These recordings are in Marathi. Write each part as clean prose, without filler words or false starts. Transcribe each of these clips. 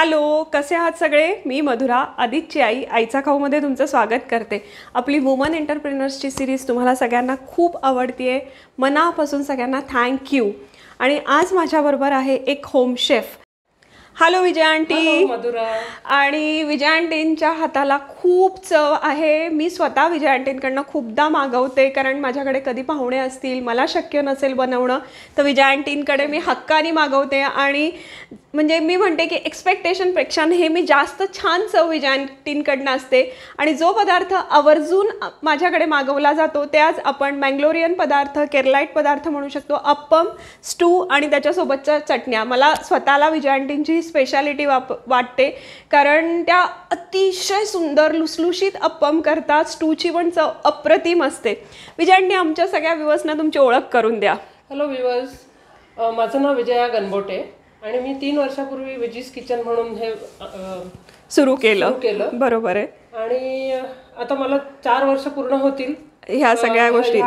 हॅलो, कसे आहात सगळे? मी मधुरा, आदितची आई, आईचा खाऊमध्ये तुमचं स्वागत करते. आपली वुमन एंटरप्रेनर्सची सिरीज तुम्हाला सगळ्यांना खूप आवडतीये. मनापासून सगळ्यांना थँक्यू. आणि आज माझ्याबरोबर आहे एक होम शेफ. हॅलो विजय आंटी. मधुरा. आणि विजय आंटींच्या हाताला खूप चव आहे. मी स्वतः विजय आंटींकडनं खूपदा मागवते, कारण माझ्याकडे कधी पाहुणे असतील, मला शक्य नसेल बनवणं, तर विजय आंटींकडे मी हक्काने मागवते. आणि म्हणजे मी म्हणते की एक्सपेक्टेशनपेक्षा हे मी जास्त छान चव विजय आंटींकडनं असते. आणि जो पदार्थ आवर्जून माझ्याकडे मागवला जातो ते आज आपण मँगलोरियन पदार्थ, केरलाईट पदार्थ म्हणू शकतो. अप्पम, स्टू आणि त्याच्यासोबतच्या चटण्या. मला स्वतःला विजय आंटींची स्पेशालिटी वाटते, कारण त्या अतिशय सुंदर लुसलुशीत अप्पम करतात. स्टूची पण चव अप्रतिम असते. विजय आंटी, आमच्या सगळ्या व्ह्यूअर्सना तुमची ओळख करून द्या. हॅलो व्ह्यूअर्स, माझं नाव विजया गणबोटे आणि मी 3 वर्षापूर्वी विजीज किचन म्हणून हे सुरू केलं. बरोबर आहे. आणि आता मला 4 वर्ष पूर्ण होतील ह्या सगळ्या गोष्टी.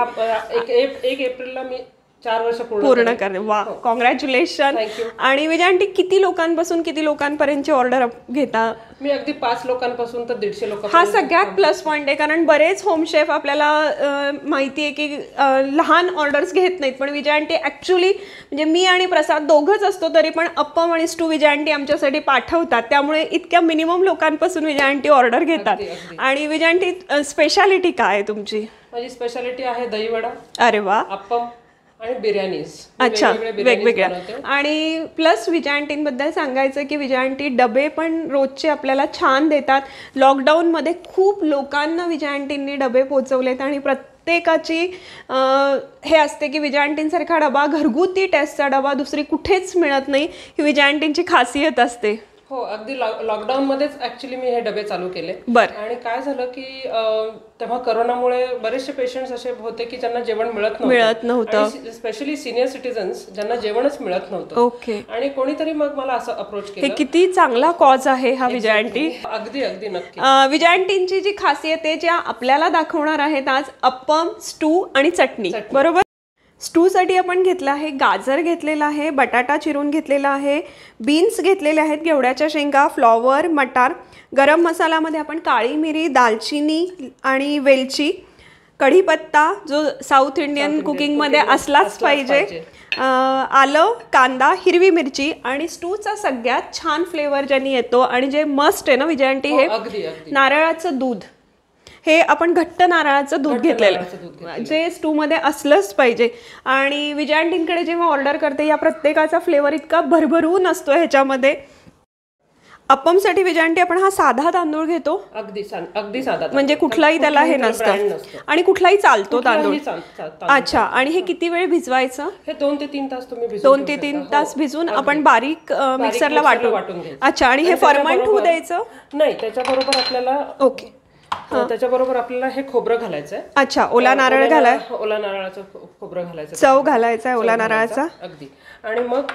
1 एप्रिलला मी 4 वर्ष पूर्ण करणे. वा, कॉंग्रॅच्युलेशन. आणि विजय आंटी, किती लोकांपासून किती लोकांपर्यंतची ऑर्डर घेता? मी अगदी 5 लोकांपासून तर 150 लोक. हा सगळ्यात प्लस पॉईंट आहे, कारण बरेच होम शेफ आपल्याला माहिती आहे की लहान ऑर्डर्स घेत नाहीत. पण विजय आंटी ॲक्च्युली, म्हणजे मी आणि प्रसाद दोघंच असतो तरी पण अप्पम आणि स्टू विजय आंटी आमच्यासाठी पाठवतात. त्यामुळे इतक्या मिनिमम लोकांपासून विजय आंटी ऑर्डर घेतात. आणि विजय आंटी, स्पेशालिटी काय आहे तुमची? माझी स्पेशालिटी आहे दहीवडा. अरे वा. अप्पम आणि बिर्याणीज. अच्छा, वेगवेगळ्या. आणि प्लस विजय आंटींबद्दल सांगायचं की विजय आंटी डबे पण रोजचे आपल्याला छान देतात. लॉकडाऊनमध्ये खूप लोकांना विजय आंटींनी डबे पोचवलेत आणि प्रत्येकाची हे असते की विजय आंटींसारखा डबा, घरगुती टेस्टचा डबा दुसरी कुठेच मिळत नाही. ही विजय आंटींची खासियत असते. हो, अगदी लॉकडाऊन मध्येच ऍक्च्युली मी हे डबे चालू केले. बरं. आणि काय झालं की तेव्हा करोनामुळे बरेचसे पेशंट्स असे होते की ज्यांना जेवण मिळत नव्हतं. स्पेशली सिनियर सिटीजन्स ज्यांना जेवणच मिळत नव्हतं. ओके. आणि कोणीतरी मग मला असं अप्रोच केलं. हे किती चांगला कॉज आहे हा विजय आंटी. अगदी नक्की. विजय आंटींची जी खासियत आहे, ज्या आपल्याला दाखवणार आहेत आज, अप्पम, स्टू आणि चटणी. बरोबर. स्टूसाठी आपण घेतलं आहे गाजर, घेतलेला आहे बटाटा चिरून घेतलेला आहे, बीन्स घेतलेले आहेत, घेवड्याच्या शेंगा, फ्लॉवर, मटार. गरम मसाल्यामध्ये आपण काळी मिरी, दालचिनी आणि वेलची, कढीपत्ता जो साऊथ इंडियन कुकिंगमध्ये असलाच पाहिजे, आलं, कांदा, हिरवी मिरची. आणि स्टूचा सगळ्यात छान फ्लेवर ज्यांनी येतो आणि जे मस्ट आहे ना विजय आंटी, हे नारळाचं दूध. हे आपण घट्ट नारळाचं दूध घेतलेलं, जे स्टूमध्ये असलंच पाहिजे. आणि विजय आंटींकडे जेव्हा ऑर्डर करते, या प्रत्येकाचा फ्लेवर इतका भरभरून असतो ह्याच्यामध्ये. अप्पमसाठी विजय आंटी आपण हा साधा तांदूळ घेतो. अगदी साधा, म्हणजे कुठलाही त्याला हे नसतं आणि कुठलाही चालतो तांदूळ. अच्छा. आणि हे किती वेळ भिजवायचं? हे 2 ते 3 तास तुम्ही 2 ते 3 तास भिजून आपण बारीक मिक्सरला वाटून. अच्छा. आणि हे फर्मंट होऊ द्यायचं नाही, त्याच्याबरोबर आपल्याला. ओके. त्याच्याबरोबर आपल्याला हे खोबरं घालायचंय. अच्छा. ओला नारळ घालाय. ओला नारळाचं खोबरं घालायचं, चव घालायचा ओला नारळाचा. अगदी. आणि मग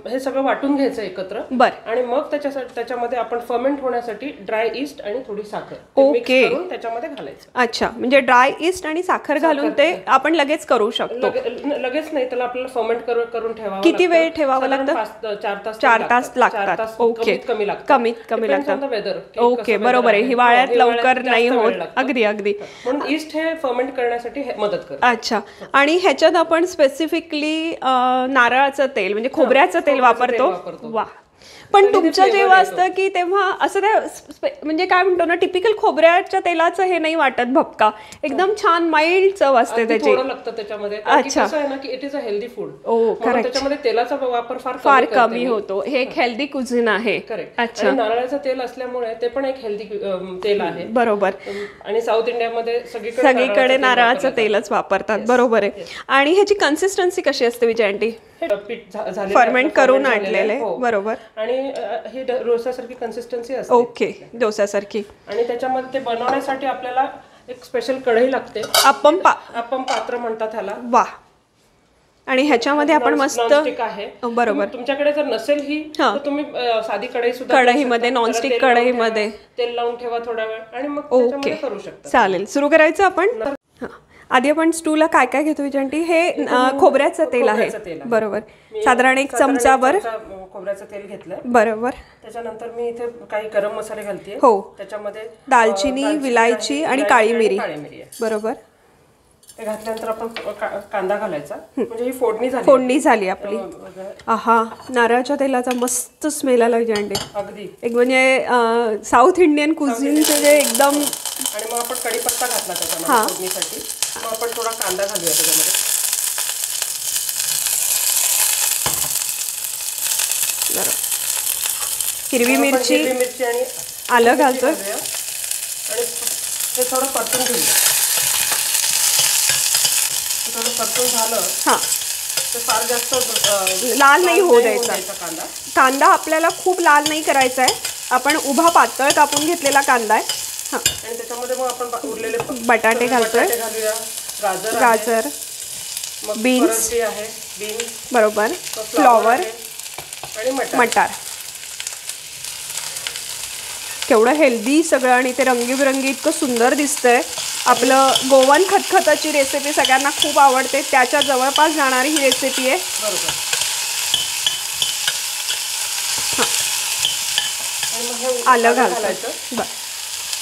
हे सगळं वाटून घ्यायचं एकत्र. बरं. आणि मग त्याच्यामध्ये आपण फर्मेंट होण्यासाठी ड्राय इस्ट आणि थोडी साखर ओके त्याच्यामध्ये घालायचं. अच्छा. म्हणजे ड्राय इस्ट आणि साखर घालून ते आपण लगेच करू शकतो. लगेच नाही, त्याला आपल्याला फर्मेंट करून ठेवावं. किती वेळ ठेवावं लागतं? 4 तास लागतात. ओके. कमीत कमी लागतं. वेदर. ओके, बरोबर आहे. हिवाळ्यात लवकर नाही होत. अगदी. म्हणून ईस्ट हे फर्मेंट करण्यासाठी मदत करते. अच्छा. आणि ह्याच्यात आपण स्पेसिफिकली नारळाचं तेल, म्हणजे खोबऱ्याचं तेल वापरतो. वा. पण तुमचं जेव्हा असतं की तेव्हा असं त्या म्हणजे काय म्हणतो ना, टिपिकल खोबऱ्याच्या तेलाचं हे नाही वाटत भपका, एकदम छान माइल्ड चव असते त्याची. लागतं त्याच्यामध्ये. अच्छा. कसं आहे ना की it is a healthy food. त्याच्यामध्ये तेलाचा वापर फार कमी होतो. हे एक हेल्दी कुझिन आहे. अच्छा. नारळाचं तेल असल्यामुळे ते पण एक हेल्दी तेल आहे. बरोबर. आणि साऊथ इंडियामध्ये सगळीकडे नारळाचं तेलच वापरतात. बरोबर आहे. आणि ह्याची कन्सिस्टन्सी कशी असते विजय आंटी? फर्मेंट करून आणलेले. बरोबर. आणि ही डोसासारखी कन्सिस्टन्सी असते. ओके, डोसासारखी. आणि त्याच्यामध्ये ते बनवण्यासाठी आपल्याला एक स्पेशल कढई लागते. अप्पम पात्र म्हणतात ह्याला. वा. आणि ह्याच्यामध्ये आपण मस्त आहे. बरोबर. तुमच्याकडे जर नसेल ही, तर तुम्ही साधी कढई सुद्धा, कढईमध्ये, नॉनस्टिक कढईमध्ये तेल लावून ठेवा थोडा वेळ आणि मग त्याच्यामध्ये करू शकता. चालेल. सुरू करायचं आपण. आधी आपण स्टूला काय घेतो विजय आंटी? हे खोबऱ्याचं तेल आहे. बरोबर. साधारण 1 चमचाभर खोबऱ्याचं तेल घेतलंय. बरोबर. त्याच्यानंतर मी इथे काही गरम मसाले घालतेय. हो. त्याच्यामध्ये दालचिनी, विलायची आणि काळी मिरी. बरोबर. ते घातल्यानंतर आपण कांदा घालायचा. म्हणजे ही फोडणी झाली आपली. आहा, नारळाच्या तेलाचा मस्त स्मेल आला विजयांडे. अगदी एक म्हणजे साऊथ इंडियन कुझिनचे जे एकदम. आणि मग आपण कढीपत्ता घातला त्याच्यामध्ये फोडणीसाठी. मग आपण थोडा कांदा घालूया त्याच्यामध्ये. हिरवी मिरची आणि आलं घालतोय आणि हे थोडं परतून घेऊया. थोडं परतून झालं तर फार जास्त लाल नाही होऊ द्यायचा कांदा. आपल्याला खूप लाल नाही करायचा आहे. आपण उभा पातळ कापून घेतलेला कांदा आहे. आणि त्याच्यामध्ये मग आपण उरलेले बटाटे घालतोय. घालूया. गाजर, बीन्स आहे, बीन्स बरोबर, फ्लॉवर आणि मटार. केवढं हेल्दी सगळं आणि ते रंगीबिरंगी इतकं सुंदर दिसतंय. आपलं गोवन खतखताची रेसिपी सगळ्यांना खूप आवडते, त्याच्या जवळपास जाणारी ही रेसिपी आहे. बरोबर. आलं घालायचं.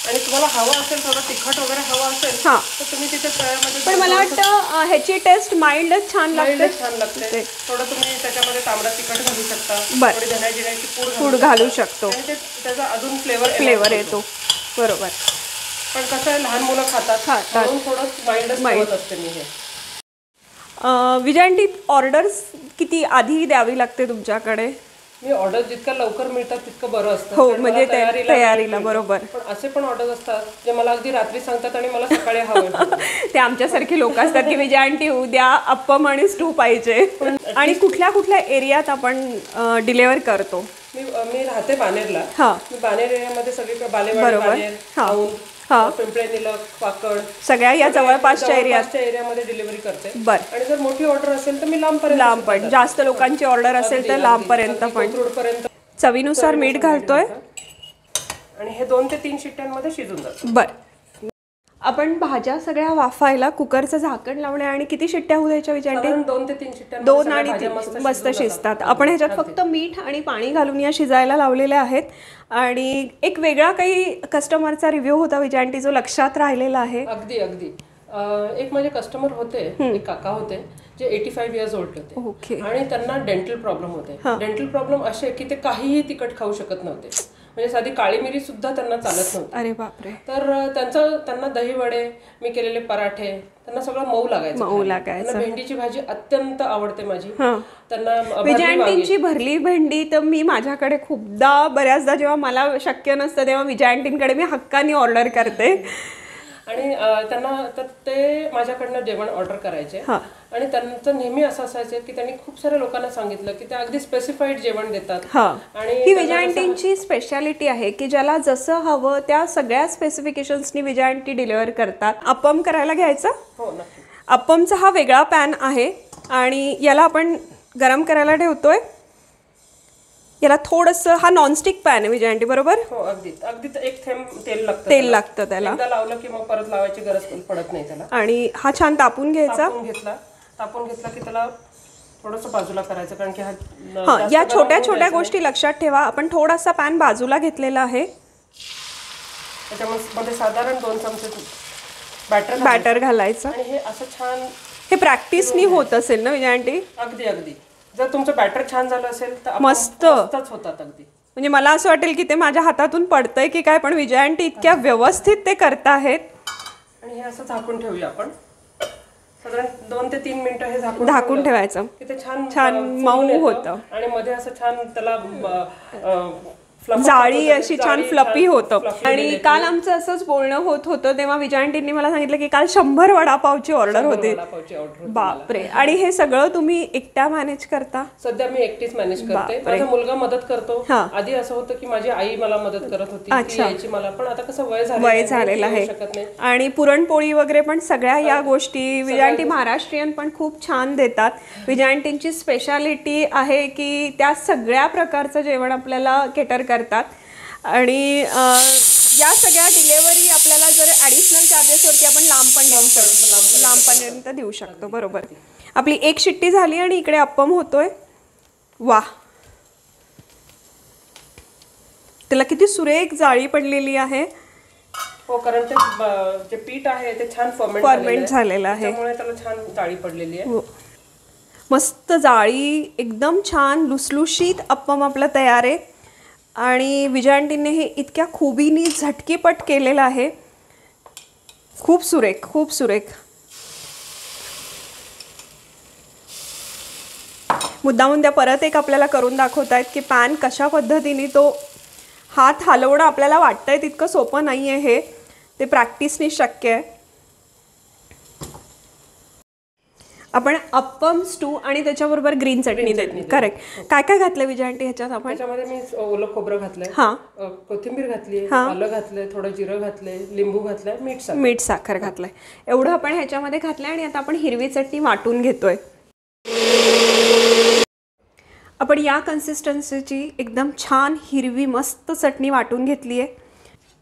आणि तुम्हाला हवं असेल थोडं तिखट वगैरे हवं असेल तर तुम्ही तिथे तळ्यामध्ये. पण मला वाटतं ह्याची टेस्ट माइल्डच छान लागते. थोडं तुम्ही त्याच्यामध्ये तांबडा तिखट घालू शकता. थोडी धना जिऱ्याची पूड घालू शकतो. त्याचा अजून फ्लेवर येतो. बरोबर. पण कसं आहे, लहान मुलं खातात म्हणून थोडं माइल्डच असते मी हे. विजयांटी, ऑर्डर्स किती आधी द्यावी लागते तुमच्याकडे? मी ऑर्डर जितक्या लवकर मिळतात तितकं बरं असतं. हो, म्हणजे तयारीला. बरोबर. पण असे पण ऑर्डर असतात जे मला अगदी रात्री सांगतात आणि मला सकाळी हवं. ते आमच्यासारखी लोक असतात की विजयांटी उद्या अप्पम आणि स्टू पाहिजे. आणि कुठल्या कुठल्या एरियात आपण डिलिव्हर करतो? मी राहते बानेरला. मी बानेर एरियामध्ये सगळीकडे बालेवाडी, पिंपळे निलक, पाकड सगळ्या या जवळपासच्या एरियामध्ये डिलिव्हरी करते. आणि जर मोठी ऑर्डर असेल तर मी लांब पण जास्त लोकांची ऑर्डर असेल तर लांबपर्यंत पण. चवीनुसार मीठ घालतोय आणि हे 2 ते 3 शिट्ट्यांमध्ये शिजून जातं. बरं. आपण भाज्या सगळ्या वाफायला कुकरचं झाकण लावणे आणि किती शिट्ट्या होऊ द्यायच्या विजयांटी? 2 ते 3 शिट्ट्या. 2 आणि 3 मस्त शिजतात. आपण ह्याच्यात फक्त मीठ आणि पाणी घालून या शिजायला लावलेले आहेत. आणि एक वेगळा काही कस्टमरचा रिव्ह्यू होता विजयांटी जो लक्षात राहिलेला आहे. अगदी एक माझे कस्टमर होते, एक काका होते जे 85 इयर्स ओल्ड होते. आणि त्यांना डेंटल प्रॉब्लेम होते. डेंटल प्रॉब्लेम असे की ते काहीही तिखट खाऊ शकत नव्हते. म्हणजे साधी काळी मिरी सुद्धा त्यांना चालत नव्हती. अरे बापरे. तर त्यांना दही वडे, मी केलेले पराठे, त्यांना सगळं मऊ लागायचं. भेंडीची भाजी अत्यंत आवडते माझी. त्यांना विजयांटींची भरली भेंडी तर मी माझ्याकडे खूपदा बऱ्याचदा जेव्हा मला शक्य नसतं तेव्हा विजयांटींकडे मी हक्काने ऑर्डर करते. आणि त्यांना तर ते माझ्याकडनं जेवण ऑर्डर करायचे. आणि त्यांचं नेहमी असं असायचं की त्यांनी खूप साऱ्या लोकांना सांगितलं की ते अगदी स्पेसिफाईड जेवण देतात. आणि ही विजयांटींची स्पेशालिटी आहे की ज्याला जसं हवं त्या सगळ्या स्पेसिफिकेशन्सनी विजयांटी डिलिव्हर करतात. अप्पम करायला घ्यायचं. हो, नक्की. अप्पमचा हा वेगळा पॅन आहे आणि याला आपण गरम करायला ठेवतोय. याला थोडंसं, हा नॉनस्टिक पॅन आहे विजयांटी, बरोबर? हो, अगदी एक थेंब तेल लागतं त्याला. एकदा लावलं की मग परत लावायची गरज पडत नाही त्याला. आणि हा छान तापून घ्यायचा. तापून घेतला की त्याला थोडंसं बाजूला करायचं, कारण की या छोट्या छोट्या गोष्टी लक्षात ठेवा. आपण थोडासा पॅन बाजूला घेतलेला आहे. त्याच्यामध्ये साधारण 2 चमचे बॅटर घालायचं. आणि हे असं छान, हे प्रॅक्टिसनी होत असेल ना विजयांटी? अगदी. जर तुमचं बॅटर छान झालं असेल तर मस्तच होतात अगदी. म्हणजे मला असं वाटेल की ते माझ्या हातातून पडतंय की काय, पण विजयांटी इतक्या व्यवस्थित ते करताहेत. आणि हे असं झाकून ठेवूया आपण. साधारण 2 ते 3 मिनिटं हे झाकून ठेवायचं. ते छान मऊ होतं. आणि मध्ये असं छान त्याला जाळी अशी छान फ्लफी होतं. आणि काल आमचं असंच बोलणं होत होतं तेव्हा विजयांटींनी मला सांगितलं की काल 100 वडापावची ऑर्डर होती. बापरे. आणि हे सगळं तुम्ही एकट्या मॅनेज करता? सध्या मी एकटीच मॅनेज करते. माझा मुलगा मदत करतो. आधी असं होतं की माझी आई मला मदत करत होती, ती यायची मला. पण आता कसं वय झालेलं आहे. आणि पुरणपोळी वगैरे पण सगळ्या या गोष्टी विजयांटी महाराष्ट्रीयन पण खूप छान देतात. विजयांटींची स्पेशालिटी आहे की त्या सगळ्या प्रकारचं जेवण आपल्याला केटर करतात. आणि या सगळ्या डिलेवरी आपल्याला जर ॲडिशनल चार्जेसवरती आपण लांबपर्यंत देऊ शकतो. बरोबर. आपली 1 शिट्टी झाली आणि इकडे अप्पम होतोय. वा, त्याला किती सुरेख जाळी पडलेली आहे. हो, कारण ते जे पीठ आहे ते छान फर्मेंट झालेलं आहे, त्यामुळे त्याला छान जाळी पडलेली आहे. मस्त जाळी, एकदम छान लुसलुशीत अप्पम आपलं तयार आहे. आणि विजय आंटीने हे इतक्या खुबीने झटकीपट केलेलं आहे. खूप सुरेख, खूप सुरेख. मुद्दामून त्या परत एक आपल्याला करून दाखवत आहेत की पॅन कशा पद्धतीने तो हात हलवणं आपल्याला वाटतंय तितकं सोपं नाही आहे, हे ते प्रॅक्टिसने शक्य आहे. आपण अप्पम, स्टू आणि त्याच्याबरोबर ग्रीन चटणी देतो. करेक्ट. काय काय घातलं विजय आंटी ह्याच्यात आपण? त्याच्यामध्ये मी ओलं खोबरं घातलंय, कोथिंबीर घातली, आलं घातलंय, थोडं जिरं घातलंय, लिंबू घातलंय, मीठ साखर घातलंय. एवढं आपण ह्याच्यामध्ये घातलंय. आणि आता आपण हिरवी चटणी वाटून घेतोय. आपण या कन्सिस्टन्सीची एकदम छान हिरवी मस्त चटणी वाटून घेतली आहे.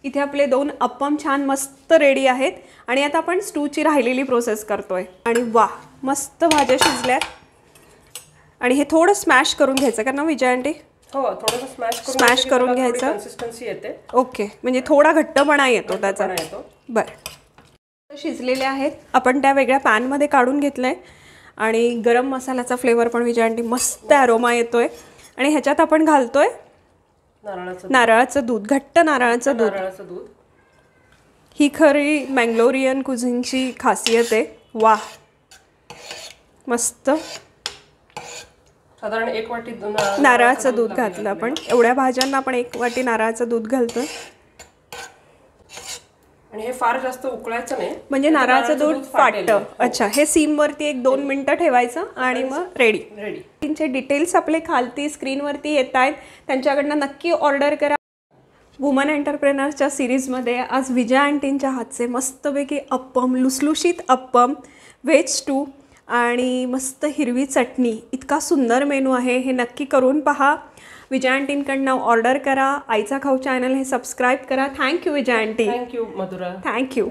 इथे आपले 2 अप्पम छान मस्त रेडी आहेत. आणि आता आपण स्टूची राहिलेली प्रोसेस करतोय. आणि वा, मस्त भाज्या शिजल्यात. आणि हे थोडं स्मॅश करून घ्यायचं का ना विजय आंटी? हो, थोडंसं स्मॅश करून घ्यायचं. कन्सिस्टन्सी येते. ओके, म्हणजे थोडा घट्टपणा येतो त्याचा. बरं, शिजलेले आहेत. आपण त्या वेगळ्या पॅनमध्ये काढून घेतलंय. आणि गरम मसाल्याचा फ्लेवर पण विजय आंटी मस्त अरोमा येतोय. आणि ह्याच्यात आपण घालतोय नारळाचं दूध, घट्ट नारळाचं दूध. ही खरी मँगलोरियन कुझिनची खासियत आहे. वा, मस्त. साधारण 1 वाटी नारळाचं दूध घातलं आपण. एवढ्या भाज्यांना आपण 1 वाटी नारळाचं दूध घालतोय. आणि हे फार जास्त उकळायचं नाही, म्हणजे नारळाचं दूध फाटतं. अच्छा, हे सीमवरती 1-2 मिनिटं ठेवायचं आणि मग रेडी. त्यांचे डिटेल्स आपले खालती स्क्रीनवरती येत आहेत. त्यांच्याकडनं नक्की ऑर्डर करा. वुमन एंटरप्रेनर्सच्या सिरीजमध्ये आज विजय आंटींच्या हातचे मस्तपैकी अप्पम, लुसलुशीत अप्पम, व्हेज स्टू आणि मस्त हिरवी चटणी, इतका सुंदर मेनू आहे. हे नक्की करून पहा. विजय आंटींकडनं ऑर्डर करा. आईचा खाऊ चॅनल हे सबस्क्राईब करा. थँक्यू विजय आंटी. थँक्यू मधुरा. थँक्यू.